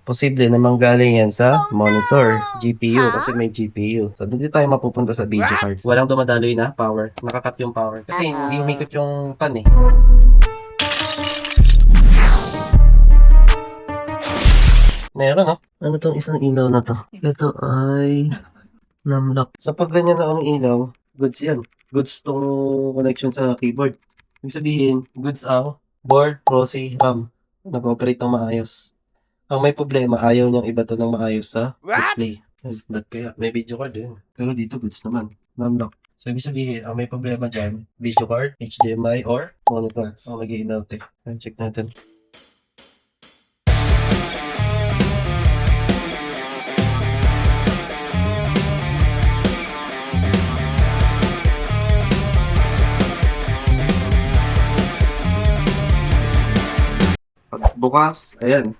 Posible namang galing yan sa monitor, GPU, kasi may GPU. So, dito tayo mapupunta sa video card. Walang dumadaloy na power. Nakakat yung power. Kasi hindi umikot yung pan eh. Meron oh. Ano tong isang ilaw na to? Ito ay numlock. So, pag ganyan na ang ilaw, goods yan. Goods tong connection sa keyboard. Ibig sabihin, goods ang board, proxy, RAM. Nag-operate ng maayos. Ang may problema, ayaw niyang ibato ng maayos sa display. Ba't kaya? May video card eh. Pero dito, goods naman. Numlock. So, ibig sabihin, ang may problema dyan, video card, HDMI, or monitor. Mag-i-in out eh. Check natin. Bukas, ayan.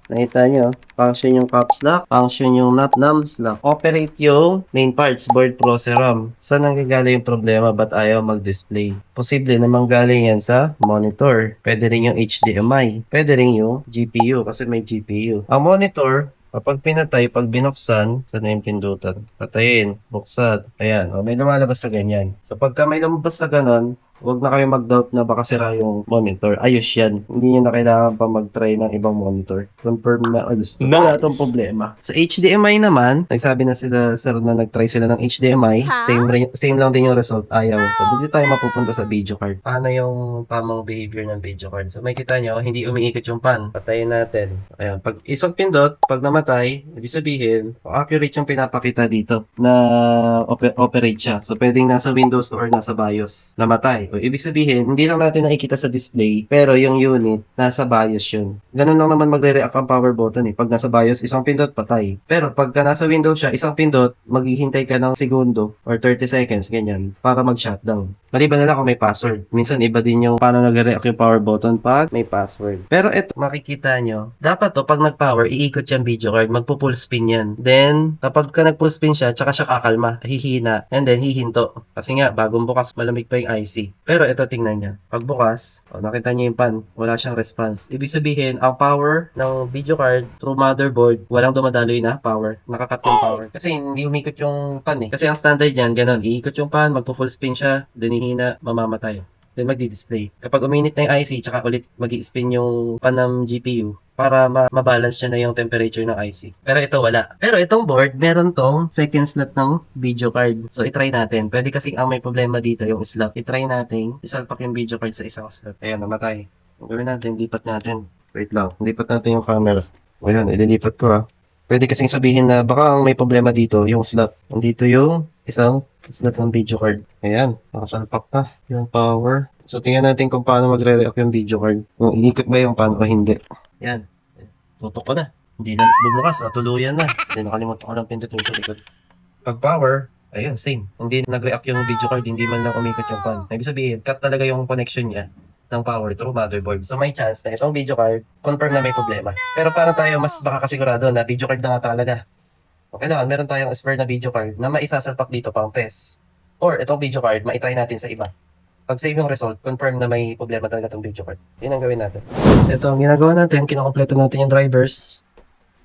Nakita nyo, function yung caps lock, function yung nums lock. Operate yung main parts, board, processor, RAM. Saan nanggagaling yung problema? Ba't ayaw mag-display? Posible namang galing yan sa monitor. Pwede rin yung HDMI. Pwede rin yung GPU kasi may GPU. Ang monitor, kapag pinatay, pag binuksan, saan na yung pindutan? Patayin, buksan. Ayan, may lumalabas sa ganyan. So pagka may lumabas sa ganon, huwag na kayo mag-doubt na baka sira yung monitor. Ayos yan. Hindi nyo na kailangan pa mag-try ng ibang monitor. Confirm na ayos. Nice. Wala itong problema. Sa HDMI naman, nagsabi na sila, sir, na nag-try sila ng HDMI. Same lang din yung result. Ayaw. So, dito tayo mapupunta sa video card. Paano yung tamang behavior ng video card? So, may kita nyo, hindi umiikot yung pan. Patayin natin. Ayan. Pag isang pindot, pag namatay, ibig sabihin, accurate yung pinapakita dito na operate siya. So, pwedeng nasa Windows or nasa BIOS. Namatay. O, ibig sabihin, hindi lang natin nakikita sa display, pero yung unit, nasa BIOS yun. Ganun lang naman magre-react ang power button eh. Pag nasa BIOS, isang pindot, patay. Pero pagka nasa Windows siya, isang pindot, maghihintay ka ng segundo or 30 seconds, ganyan, para mag-shutdown. Maliban na lang kung may password. Minsan, iba din yung paano nagre-react yung power button pag may password. Pero ito, makikita nyo, dapat to, pag nag-power, iikot yung video card, magpo-full spin yan. Then, kapag ka nag-full spin siya, tsaka siya kakalma, hihina, and then hihinto. Kasi nga, bagong bukas, malamig pa yung IC. Pero ito, tingnan niya. Pagbukas, nakita niyo yung pan, wala siyang response. Ibig sabihin, ang power ng video card through motherboard, walang dumadaloy na power. Nakakat yung power. Kasi hindi umikot yung pan eh. Kasi ang standard yan, ganun. Iikot yung pan, magpo-full spin siya, dinihina, mamamatay. Then magdi-display. Kapag uminit na yung IC, tsaka ulit mag-i-spin yung pan ng GPU para mabalance siya na yung temperature ng IC. Pero ito wala. Pero itong board, meron tong second slot ng video card. So, itry natin. Pwede kasi ang may problema dito yung slot. Itry natin, isalpak yung video card sa isang slot. Ayan, namatay. Ang gawin natin, lipat natin. Wait lang, lipat natin yung camera. Ayan, ililipat ko ha. Pwede kasing sabihin na baka ang may problema dito, yung slot. Nandito yung isang slot ng video card. Ayan, nakasalpak na yung power. So, tingnan natin kung paano magre-react yung video card. Kung iikot ba yung pan o hindi. Yan. Tutok ko na. Hindi na bumukas. Natuluyan na. Hindi nakalimutan ko ng pindot yung sa likod. Pag power, ayun, same. Hindi nag-react yung video card. Hindi man lang umikot yung pan. Ibig sabihin, cut talaga yung connection niya ng power through motherboard. So may chance na itong video card, confirm na may problema. Pero paano tayo mas makakasigurado na video card na nga talaga? Okay na, meron tayong spare na video card na maisasalpak dito pang test. Or itong video card, maitry natin sa iba. Pag save yung result, confirm na may problema talaga itong video card. Yun ang gawin natin. Ito, ang ginagawa natin, kinakompleto natin yung drivers.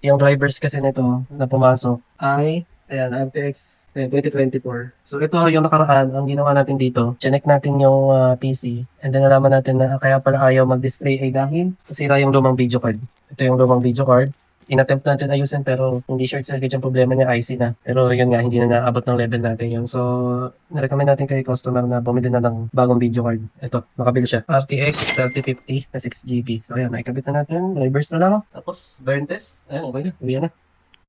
Yung drivers kasi nito na pumasok ay, ayan, RTX 2024. So ito yung nakaraan, ang ginawa natin dito, chinek natin yung PC, and then nalaman natin na kaya pala ayaw mag-display ay dahil nasira yung lumang video card. Ito yung lumang video card. Inattempt natin ayusin pero hindi short circuit yung problema niya, IC na. Pero yun nga, hindi na naabot ng level natin yun. So, narecommend natin kay customer na bumili na ng bagong video card. Ito, nakabili siya. RTX 3050 na 6GB. So, ayan, naikabit na natin. Drivers na lang. Tapos, burn test. Ayan, okay na. Uwi na.